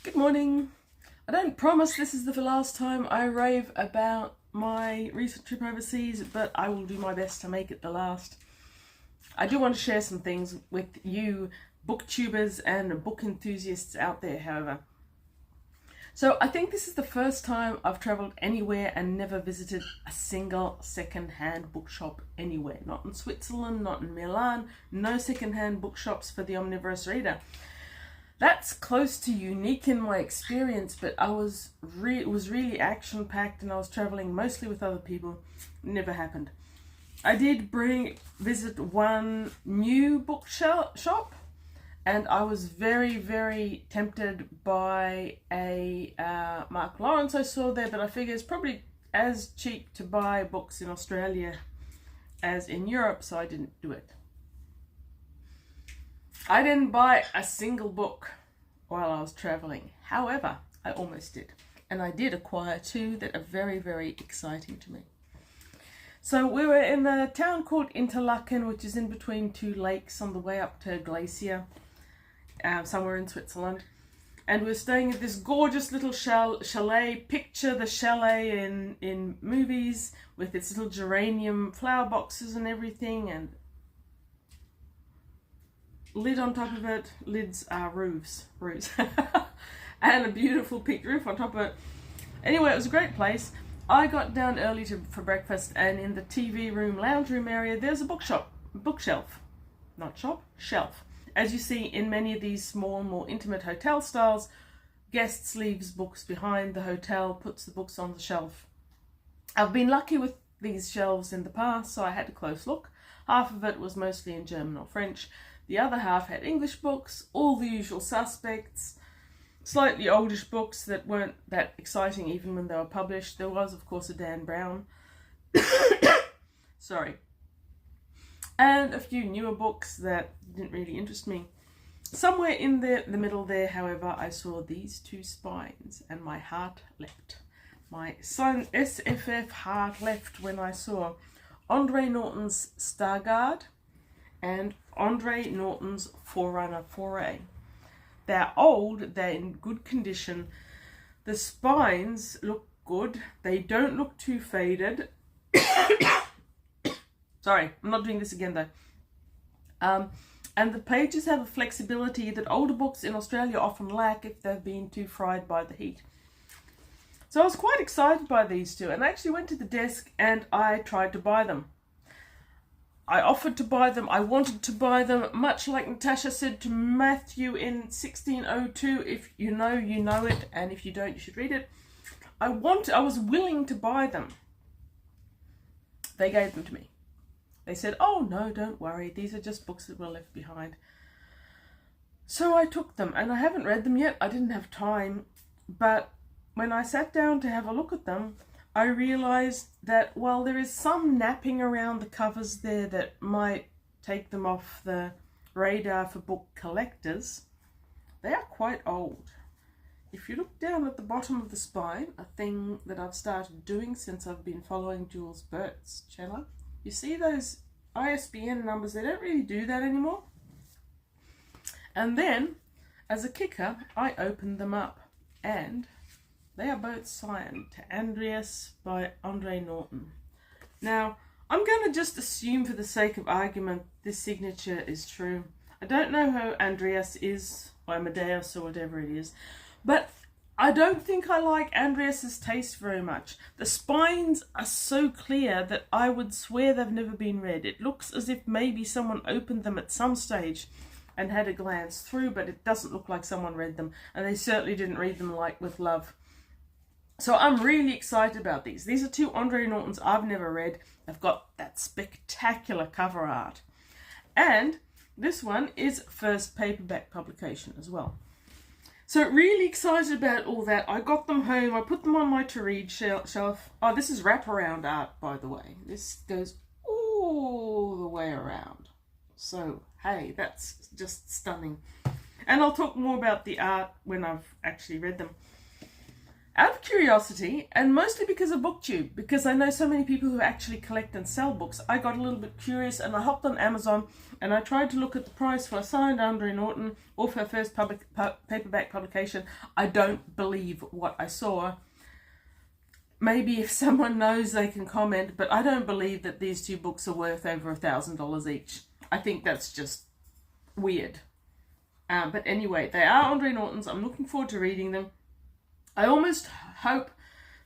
Good morning. I don't promise this is the last time I rave about my recent trip overseas, but I will do my best to make it the last. I do want to share some things with you booktubers and book enthusiasts out there, however. So I think this is the first time I've travelled anywhere and never visited a single second-hand bookshop anywhere. Not in Switzerland, not in Milan, no second-hand bookshops for the omnivorous reader. That's close to unique in my experience, but it was really action-packed and I was travelling mostly with other people. It never happened. I did visit one new bookshop, and I was very, very tempted by a Mark Lawrence I saw there, but I figure it's probably as cheap to buy books in Australia as in Europe, so I didn't do it. I didn't buy a single book while I was travelling. However, I almost did. And I did acquire two that are very, very exciting to me. So we were in a town called Interlaken, which is in between two lakes on the way up to a glacier, somewhere in Switzerland. And we were staying at this gorgeous little chalet. Picture the chalet in movies with its little geranium flower boxes and everything, and lid on top of it. Lids are roofs. And a beautiful peaked roof on top of it. Anyway, it was a great place. I got down early for breakfast, and in the TV room, lounge room area, there's a bookshelf. Not shop, shelf. As you see in many of these small, more intimate hotel styles, guests leaves books behind the hotel, puts the books on the shelf. I've been lucky with these shelves in the past, so I had a close look. Half of it was mostly in German or French. The other half had English books, all the usual suspects, slightly oldish books that weren't that exciting even when they were published. There was, of course, a Dan Brown. Sorry. And a few newer books that didn't really interest me. Somewhere in the middle there, however, I saw these two spines and my heart leapt. My son SFF heart leapt when I saw Andre Norton's Stargard and Andre Norton's Forerunner Foray. They're old, they're in good condition. The spines look good. They don't look too faded. Sorry, I'm not doing this again though. And the pages have a flexibility that older books in Australia often lack if they've been too fried by the heat. So I was quite excited by these two, and I actually went to the desk and I tried to buy them. I offered to buy them, I wanted to buy them, much like Natasha said to Matthew in 1602, if you know it, and if you don't, you should read it. I was willing to buy them. They gave them to me. They said, oh no, don't worry, these are just books that were left behind. So I took them, and I haven't read them yet, I didn't have time, but when I sat down to have a look at them, I realised that while there is some napping around the covers there that might take them off the radar for book collectors, they are quite old. If you look down at the bottom of the spine, a thing that I've started doing since I've been following Jules Burt's channel, you see those ISBN numbers, they don't really do that anymore. And then, as a kicker, I opened them up, and they are both signed to Andreas by Andre Norton. Now, I'm going to just assume for the sake of argument this signature is true. I don't know who Andreas is, or Amadeus, or whatever it is, but I don't think I like Andreas's taste very much. The spines are so clear that I would swear they've never been read. It looks as if maybe someone opened them at some stage and had a glance through, but it doesn't look like someone read them, and they certainly didn't read them like with love. So I'm really excited about these. These are two Andre Nortons I've never read. They've got that spectacular cover art. And this one is first paperback publication as well. So really excited about all that. I got them home. I put them on my to-read shelf. Oh, this is wraparound art, by the way. This goes all the way around. So, hey, that's just stunning. And I'll talk more about the art when I've actually read them. out of curiosity, and mostly because of BookTube, because I know so many people who actually collect and sell books, I got a little bit curious and I hopped on Amazon and I tried to look at the price for a signed Andre Norton off her first paperback publication. I don't believe what I saw. Maybe if someone knows they can comment, but I don't believe that these two books are worth over $1,000 each. I think that's just weird. But anyway, they are Andre Nortons. I'm looking forward to reading them. I almost hope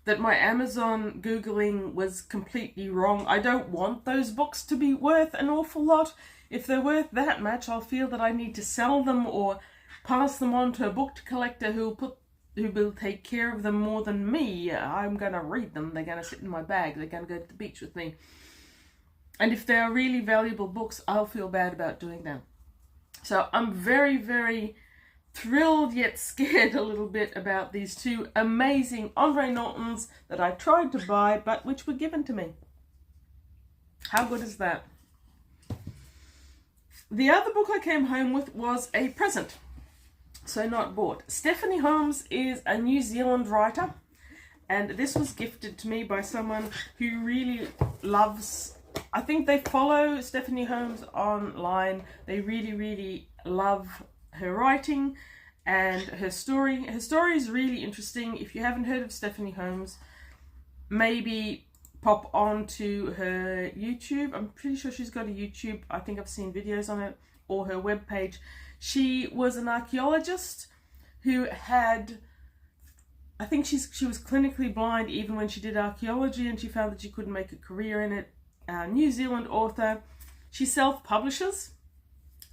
that my Amazon Googling was completely wrong. I don't want those books to be worth an awful lot. If they're worth that much, I'll feel that I need to sell them or pass them on to a book collector who will take care of them more than me. I'm going to read them. They're going to sit in my bag. They're going to go to the beach with me. And if they are really valuable books, I'll feel bad about doing that. So I'm very, very thrilled yet scared a little bit about these two amazing Andre Nortons that I tried to buy but which were given to me. How good is that? The other book I came home with was a present, so not bought. Stephanie Holmes is a New Zealand writer, and this was gifted to me by someone who really loves, I think they follow Stephanie Holmes online. They really, really love her writing and her story. Her story is really interesting. If you haven't heard of Stephanie Holmes, maybe pop on to her YouTube. I'm pretty sure she's got a YouTube. I think I've seen videos on it, or her webpage. She was an archaeologist who had, I think she was clinically blind even when she did archaeology, and she found that she couldn't make a career in it. New Zealand author. She self-publishes,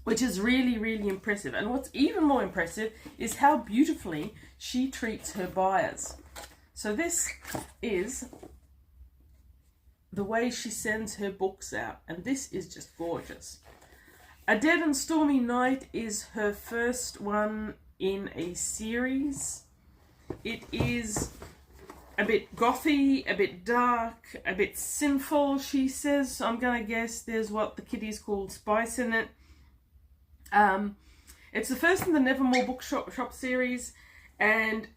which is really, really impressive. And what's even more impressive is how beautifully she treats her buyers. So this is the way she sends her books out, and this is just gorgeous. A Dead and Stormy Night is her first one in a series. It is a bit gothy, a bit dark, a bit sinful, she says. I'm gonna guess there's what the kiddies call spice in it. It's the first in the Nevermore Bookshop series, and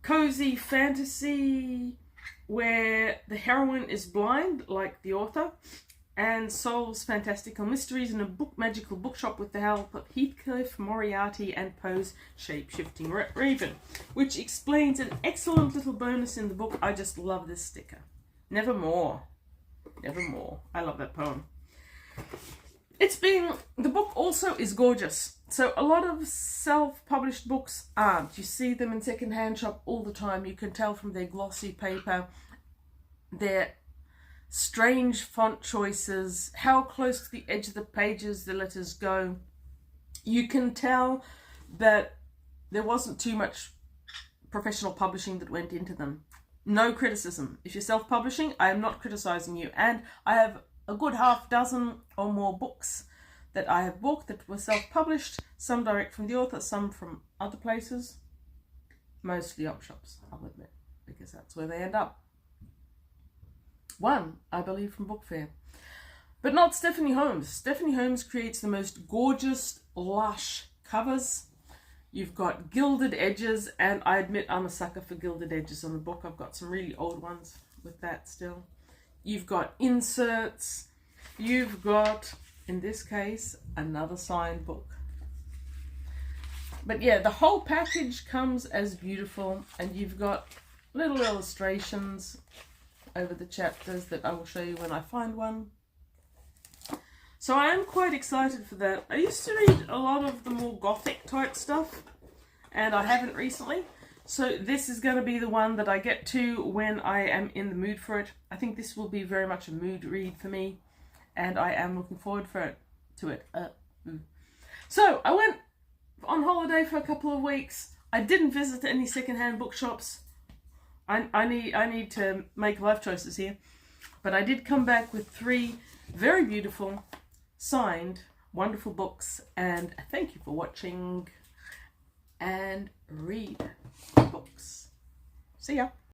cozy fantasy where the heroine is blind, like the author, and solves fantastical mysteries in a magical bookshop with the help of Heathcliff, Moriarty, and Poe's shape-shifting raven, which explains an excellent little bonus in the book. I just love this sticker. Nevermore. Nevermore. I love that poem. The book also is gorgeous. So a lot of self-published books aren't. You see them in second-hand shop all the time. You can tell from their glossy paper, their strange font choices, how close to the edge of the pages the letters go. You can tell that there wasn't too much professional publishing that went into them. No criticism. If you're self-publishing, I am not criticizing you. And I have a good half dozen or more books that I have bought that were self-published, some direct from the author, some from other places, mostly op shops, I'll admit, because that's where they end up. One, I believe, from Book Fair. But not Stephanie Holmes. Stephanie Holmes creates the most gorgeous, lush covers. You've got gilded edges, and I admit I'm a sucker for gilded edges on the book. I've got some really old ones with that still. You've got inserts. You've got, in this case, another signed book. But yeah, the whole package comes as beautiful, and you've got little illustrations over the chapters that I will show you when I find one. So I am quite excited for that. I used to read a lot of the more gothic type stuff, and I haven't recently. So this is going to be the one that I get to when I am in the mood for it. I think this will be very much a mood read for me, and I am looking forward to it. So I went on holiday for a couple of weeks. I didn't visit any secondhand bookshops. I need to make life choices here. But I did come back with 3 very beautiful, signed, wonderful books. And thank you for watching. And read books. See ya.